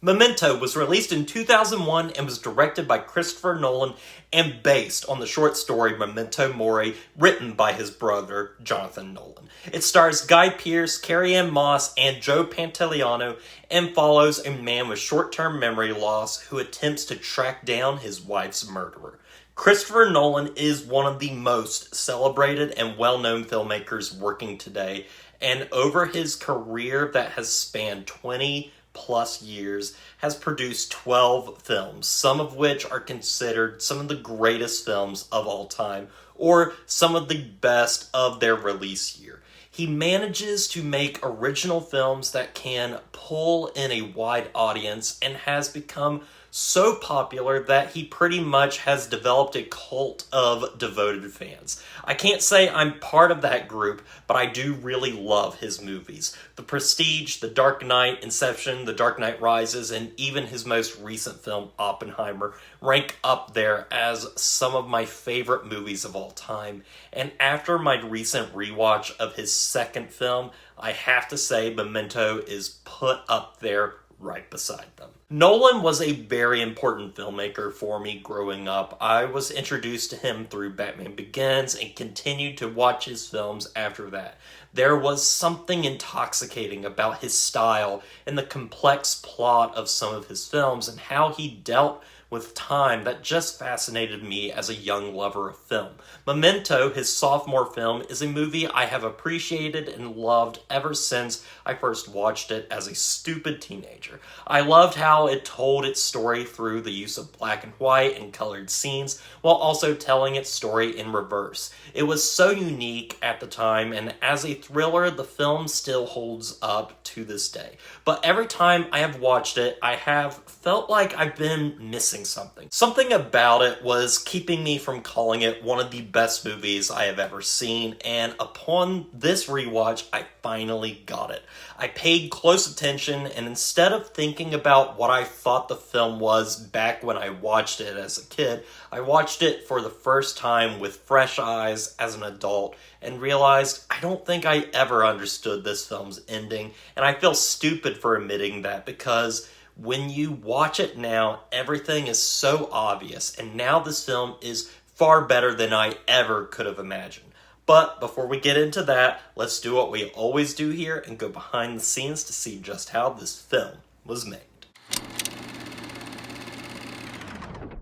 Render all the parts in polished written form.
Memento was released in 2001 and was directed by Christopher Nolan and based on the short story Memento Mori, written by his brother, Jonathan Nolan. It stars Guy Pearce, Carrie-Anne Moss, and Joe Pantoliano, and follows a man with short-term memory loss who attempts to track down his wife's murderer. Christopher Nolan is one of the most celebrated and well-known filmmakers working today, and over his career that has spanned 20 plus years, has produced 12 films, some of which are considered some of the greatest films of all time, or some of the best of their release year. He manages to make original films that can pull in a wide audience and has become so popular that he pretty much has developed a cult of devoted fans. I can't say I'm part of that group, but I do really love his movies. The Prestige, The Dark Knight, Inception, The Dark Knight Rises, and even his most recent film, Oppenheimer, rank up there as some of my favorite movies of all time. And after my recent rewatch of his second film, I have to say Memento is put up there right beside them. Nolan was a very important filmmaker for me growing up. I was introduced to him through Batman Begins and continued to watch his films after that. There was something intoxicating about his style and the complex plot of some of his films and how he dealt with time that just fascinated me as a young lover of film. Memento, his sophomore film, is a movie I have appreciated and loved ever since I first watched it as a stupid teenager. I loved how it told its story through the use of black and white and colored scenes, while also telling its story in reverse. It was so unique at the time, and as a thriller, the film still holds up to this day. But every time I have watched it, I have felt like I've been missing something. Something about it was keeping me from calling it one of the best movies I have ever seen, and upon this rewatch, I finally got it. I paid close attention, and instead of thinking about what I thought the film was back when I watched it as a kid, I watched it for the first time with fresh eyes as an adult and realized I don't think I ever understood this film's ending, and I feel stupid for admitting that because when you watch it now, everything is so obvious, and now this film is far better than I ever could have imagined. But before we get into that, let's do what we always do here and go behind the scenes to see just how this film was made.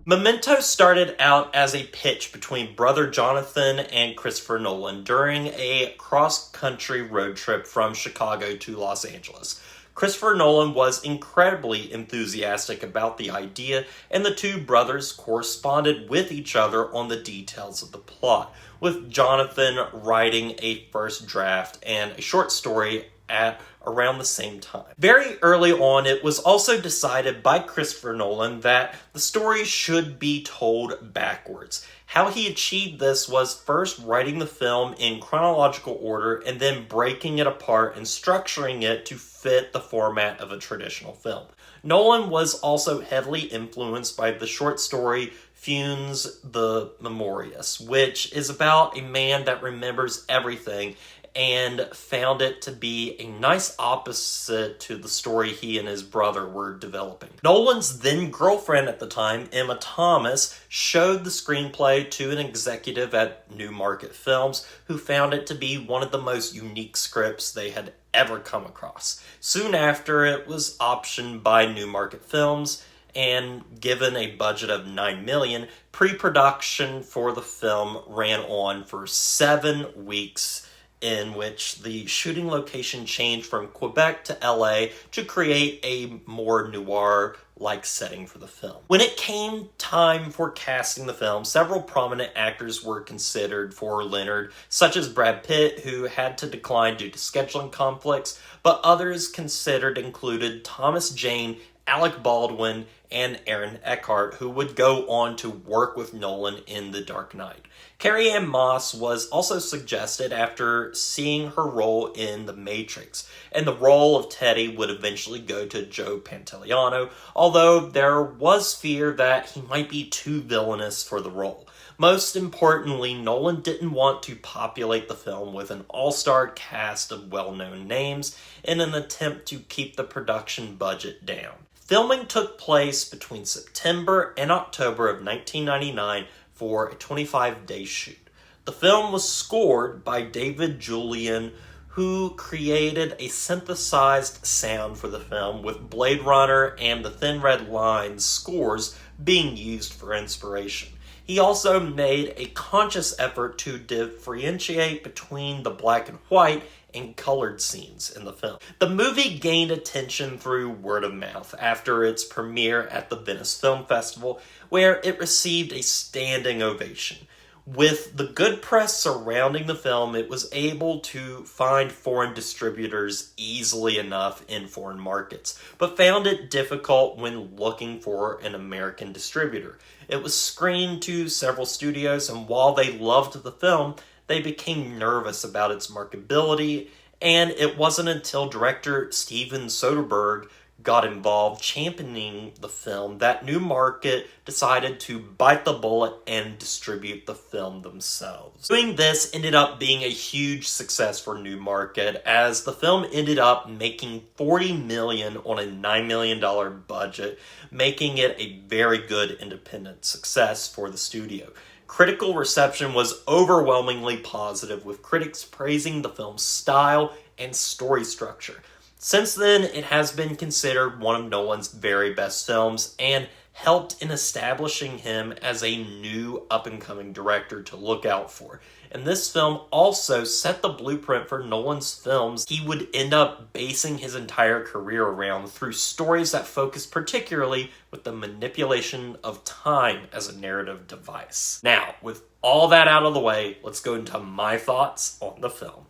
Memento started out as a pitch between brother Jonathan and Christopher Nolan during a cross-country road trip from Chicago to Los Angeles. Christopher Nolan was incredibly enthusiastic about the idea, and the two brothers corresponded with each other on the details of the plot, with Jonathan writing a first draft and a short story at around the same time. Very early on, it was also decided by Christopher Nolan that the story should be told backwards. How he achieved this was first writing the film in chronological order and then breaking it apart and structuring it to fit the format of a traditional film. Nolan was also heavily influenced by the short story Funes the Memorious, which is about a man that remembers everything and found it to be a nice opposite to the story he and his brother were developing. Nolan's then-girlfriend at the time, Emma Thomas, showed the screenplay to an executive at Newmarket Films who found it to be one of the most unique scripts they had ever come across. Soon after, it was optioned by Newmarket Films, and given a budget of $9 million, pre-production for the film ran on for 7 weeks, in which the shooting location changed from Quebec to LA to create a more noir-like setting for the film. When it came time for casting the film, several prominent actors were considered for Leonard, such as Brad Pitt, who had to decline due to scheduling conflicts, but others considered included Thomas Jane, Alec Baldwin, and Aaron Eckhart, who would go on to work with Nolan in The Dark Knight. Carrie-Anne Moss was also suggested after seeing her role in The Matrix, and the role of Teddy would eventually go to Joe Pantoliano, although there was fear that he might be too villainous for the role. Most importantly, Nolan didn't want to populate the film with an all-star cast of well-known names in an attempt to keep the production budget down. Filming took place between September and October of 1999 for a 25-day shoot. The film was scored by David Julian, who created a synthesized sound for the film, with Blade Runner and The Thin Red Line scores being used for inspiration. He also made a conscious effort to differentiate between the black and white and colored scenes in the film. The movie gained attention through word of mouth after its premiere at the Venice Film Festival, where it received a standing ovation. With the good press surrounding the film, it was able to find foreign distributors easily enough in foreign markets, but found it difficult when looking for an American distributor. It was screened to several studios, and while they loved the film, they became nervous about its marketability, and it wasn't until director Steven Soderbergh got involved championing the film that Newmarket decided to bite the bullet and distribute the film themselves. Doing this ended up being a huge success for Newmarket, as the film ended up making $40 million on a $9 million budget, making it a very good independent success for the studio. Critical reception was overwhelmingly positive, with critics praising the film's style and story structure. Since then, it has been considered one of Nolan's very best films and helped in establishing him as a new up-and-coming director to look out for. And this film also set the blueprint for Nolan's films he would end up basing his entire career around, through stories that focus particularly with the manipulation of time as a narrative device. Now, with all that out of the way, let's go into my thoughts on the film.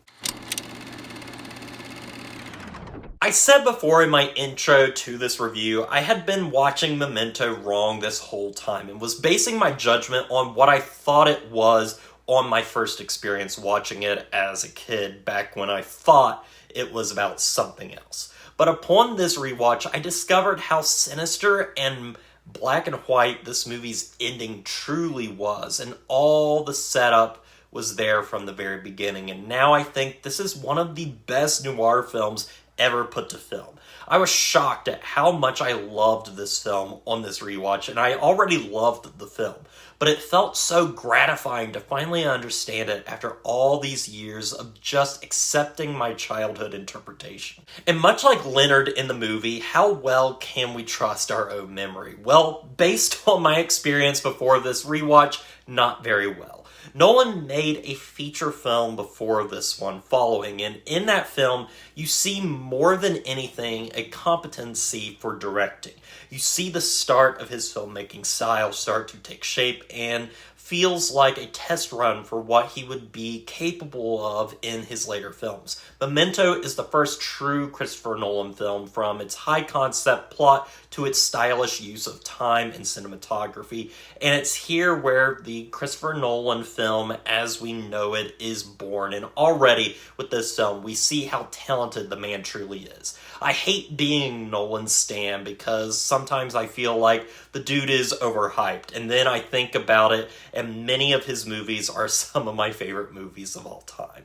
I said before in my intro to this review, I had been watching Memento wrong this whole time and was basing my judgment on what I thought it was on my first experience watching it as a kid, back when I thought it was about something else. But upon this rewatch, I discovered how sinister and black and white this movie's ending truly was, and all the setup was there from the very beginning. And now I think this is one of the best noir films ever put to film. I was shocked at how much I loved this film on this rewatch, and I already loved the film, but it felt so gratifying to finally understand it after all these years of just accepting my childhood interpretation. And much like Leonard in the movie, how well can we trust our own memory? Well, based on my experience before this rewatch, not very well. Nolan made a feature film before this one following, and in that film, you see more than anything a competency for directing. You see the start of his filmmaking style start to take shape, and feels like a test run for what he would be capable of in his later films. Memento is the first true Christopher Nolan film, from its high-concept plot to its stylish use of time and cinematography, and it's here where the Christopher Nolan film as we know it is born, and already with this film we see how talented the man truly is. I hate being Nolan's stan because sometimes I feel like the dude is overhyped, and then I think about it and many of his movies are some of my favorite movies of all time.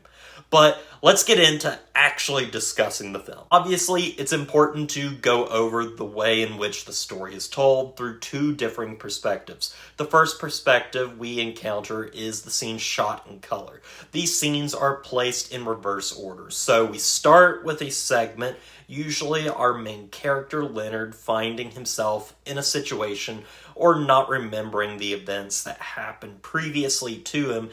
But let's get into actually discussing the film. Obviously, it's important to go over the way in which the story is told through two differing perspectives. The first perspective we encounter is the scene shot in color. These scenes are placed in reverse order. So we start with a segment, usually our main character Leonard finding himself in a situation or not remembering the events that happened previously to him.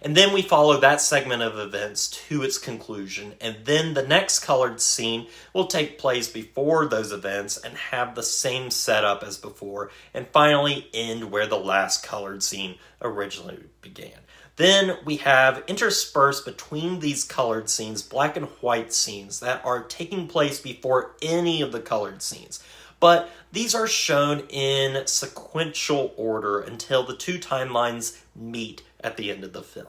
And then we follow that segment of events to its conclusion, and then the next colored scene will take place before those events and have the same setup as before, and finally end where the last colored scene originally began. Then we have interspersed between these colored scenes, black and white scenes that are taking place before any of the colored scenes. But these are shown in sequential order until the two timelines meet at the end of the film.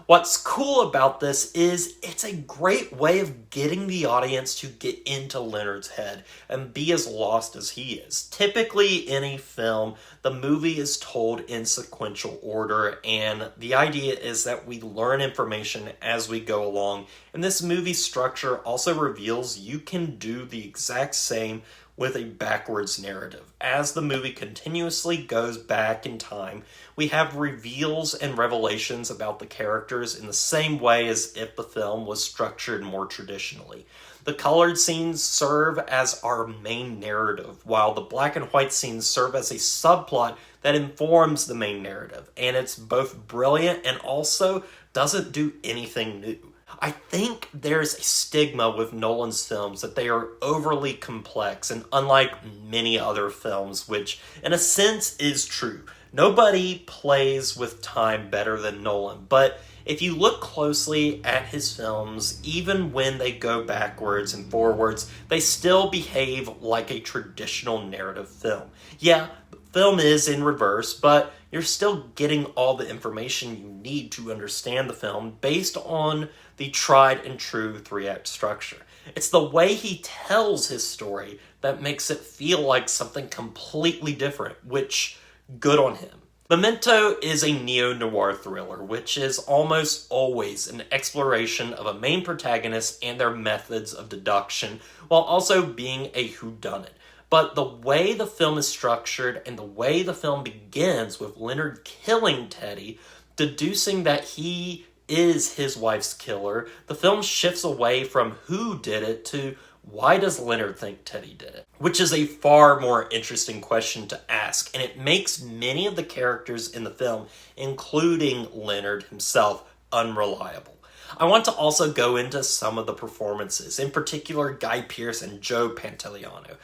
What's cool about this is it's a great way of getting the audience to get into Leonard's head and be as lost as he is. Typically in a film, the movie is told in sequential order, and the idea is that we learn information as we go along. And this movie structure also reveals you can do the exact same with a backwards narrative. As the movie continuously goes back in time, we have reveals and revelations about the characters in the same way as if the film was structured more traditionally. The colored scenes serve as our main narrative, while the black and white scenes serve as a subplot that informs the main narrative. And it's both brilliant and also doesn't do anything new. I think there's a stigma with Nolan's films that they are overly complex and unlike many other films, which in a sense is true. Nobody plays with time better than Nolan, but if you look closely at his films, even when they go backwards and forwards, they still behave like a traditional narrative film. Yeah, the film is in reverse, but you're still getting all the information you need to understand the film based on the tried and true three-act structure. It's the way he tells his story that makes it feel like something completely different, which, good on him. Memento is a neo-noir thriller, which is almost always an exploration of a main protagonist and their methods of deduction, while also being a whodunit. But the way the film is structured and the way the film begins with Leonard killing Teddy, deducing that he is his wife's killer, the film shifts away from who did it to why does Leonard think Teddy did it? Which is a far more interesting question to ask, and it makes many of the characters in the film, including Leonard himself, unreliable. I want to also go into some of the performances, in particular Guy Pearce and Joe Pantoliano.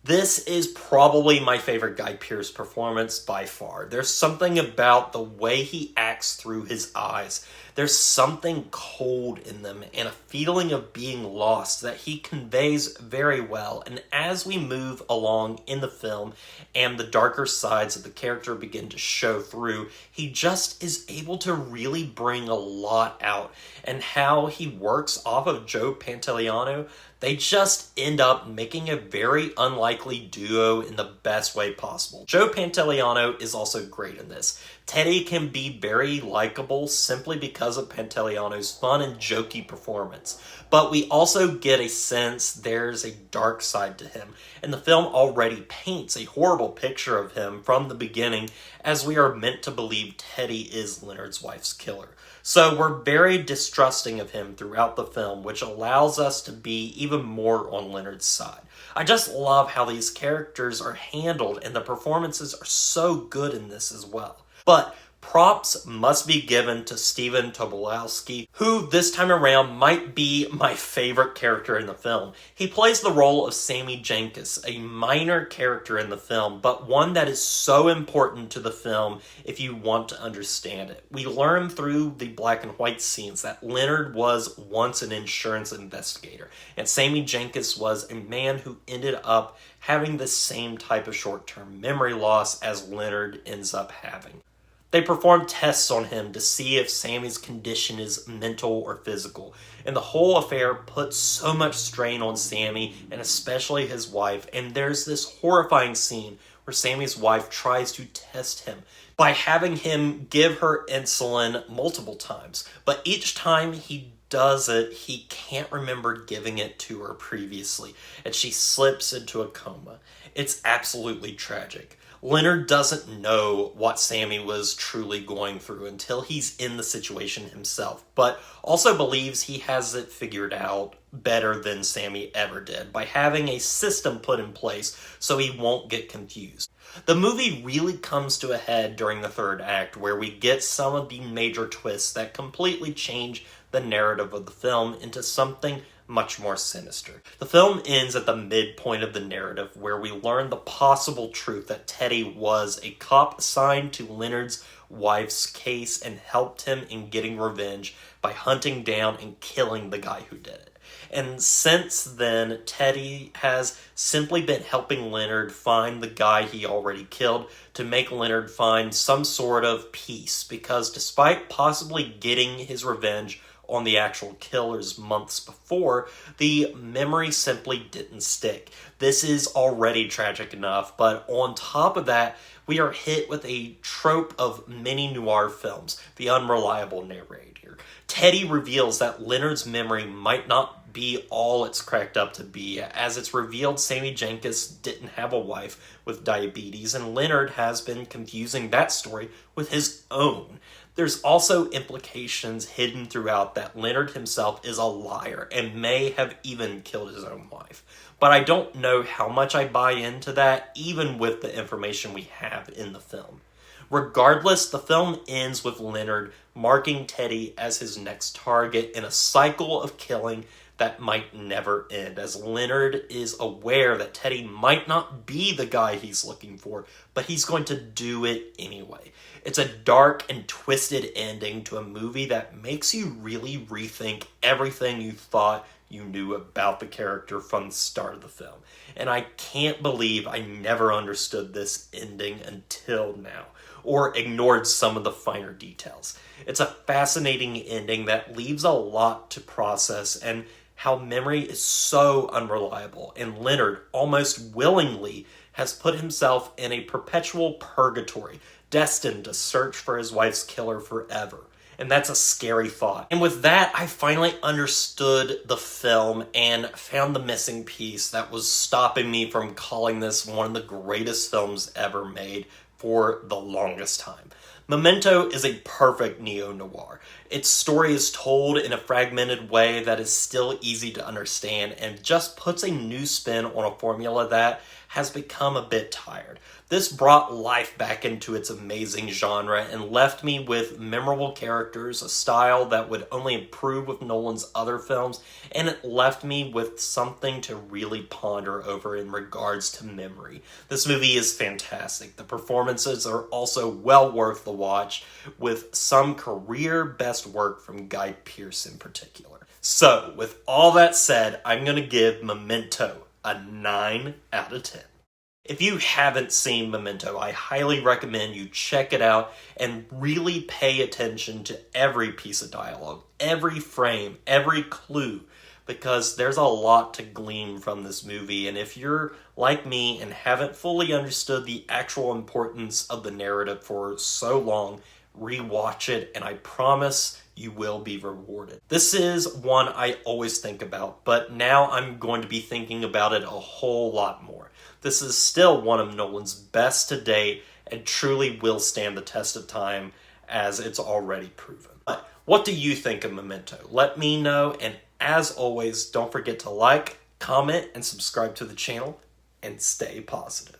This is probably my favorite Guy Pearce performance by far. There's something about the way he acts through his eyes. There's something cold in them and a feeling of being lost that he conveys very well. And as we move along in the film and the darker sides of the character begin to show through, he just is able to really bring a lot out. And how he works off of Joe Pantoliano, they just end up making a very unlikely duo in the best way possible. Joe Pantoliano is also great in this. Teddy can be very likable simply because of Pantoliano's fun and jokey performance. But we also get a sense there's a dark side to him, and the film already paints a horrible picture of him from the beginning, as we are meant to believe Teddy is Leonard's wife's killer. So we're very distrusting of him throughout the film, which allows us to be even more on Leonard's side. I just love how these characters are handled, and the performances are so good in this as well. But props must be given to Stephen Tobolowsky, who this time around might be my favorite character in the film. He plays the role of Sammy Jenkins, a minor character in the film, but one that is so important to the film if you want to understand it. We learn through the black and white scenes that Leonard was once an insurance investigator, and Sammy Jenkins was a man who ended up having the same type of short-term memory loss as Leonard ends up having. They perform tests on him to see if Sammy's condition is mental or physical, and the whole affair puts so much strain on Sammy, and especially his wife, and there's this horrifying scene where Sammy's wife tries to test him by having him give her insulin multiple times, but each time he does it, he can't remember giving it to her previously, and she slips into a coma. It's absolutely tragic. Leonard doesn't know what Sammy was truly going through until he's in the situation himself, but also believes he has it figured out better than Sammy ever did by having a system put in place so he won't get confused. The movie really comes to a head during the third act, where we get some of the major twists that completely change the narrative of the film into something much more sinister. The film ends at the midpoint of the narrative, where we learn the possible truth that Teddy was a cop assigned to Leonard's wife's case and helped him in getting revenge by hunting down and killing the guy who did it. And since then, Teddy has simply been helping Leonard find the guy he already killed to make Leonard find some sort of peace, because despite possibly getting his revenge on the actual killers months before, the memory simply didn't stick. This is already tragic enough, but on top of that, we are hit with a trope of many noir films, the unreliable narrator. Teddy reveals that Leonard's memory might not be all it's cracked up to be, as it's revealed Sammy Jenkins didn't have a wife with diabetes, and Leonard has been confusing that story with his own. There's also implications hidden throughout that Leonard himself is a liar and may have even killed his own wife. But I don't know how much I buy into that, even with the information we have in the film. Regardless, the film ends with Leonard marking Teddy as his next target in a cycle of killing that might never end, as Leonard is aware that Teddy might not be the guy he's looking for, but he's going to do it anyway. It's a dark and twisted ending to a movie that makes you really rethink everything you thought you knew about the character from the start of the film. And I can't believe I never understood this ending until now, or ignored some of the finer details. It's a fascinating ending that leaves a lot to process, and how memory is so unreliable, and Leonard almost willingly has put himself in a perpetual purgatory, destined to search for his wife's killer forever. And that's a scary thought. And with that, I finally understood the film and found the missing piece that was stopping me from calling this one of the greatest films ever made for the longest time. Memento is a perfect neo-noir. Its story is told in a fragmented way that is still easy to understand and just puts a new spin on a formula that has become a bit tired. This brought life back into its amazing genre and left me with memorable characters, a style that would only improve with Nolan's other films, and it left me with something to really ponder over in regards to memory. This movie is fantastic. The performances are also well worth the watch, with some career best work from Guy Pearce in particular. So, with all that said, I'm going to give Memento a 9 out of 10. If you haven't seen Memento, I highly recommend you check it out and really pay attention to every piece of dialogue, every frame, every clue, because there's a lot to glean from this movie. And if you're like me and haven't fully understood the actual importance of the narrative for so long, rewatch it, and I promise you will be rewarded. This is one I always think about, but now I'm going to be thinking about it a whole lot more. This is still one of Nolan's best to date and truly will stand the test of time, as it's already proven. But what do you think of Memento? Let me know, and as always, don't forget to like, comment, and subscribe to the channel, and stay positive.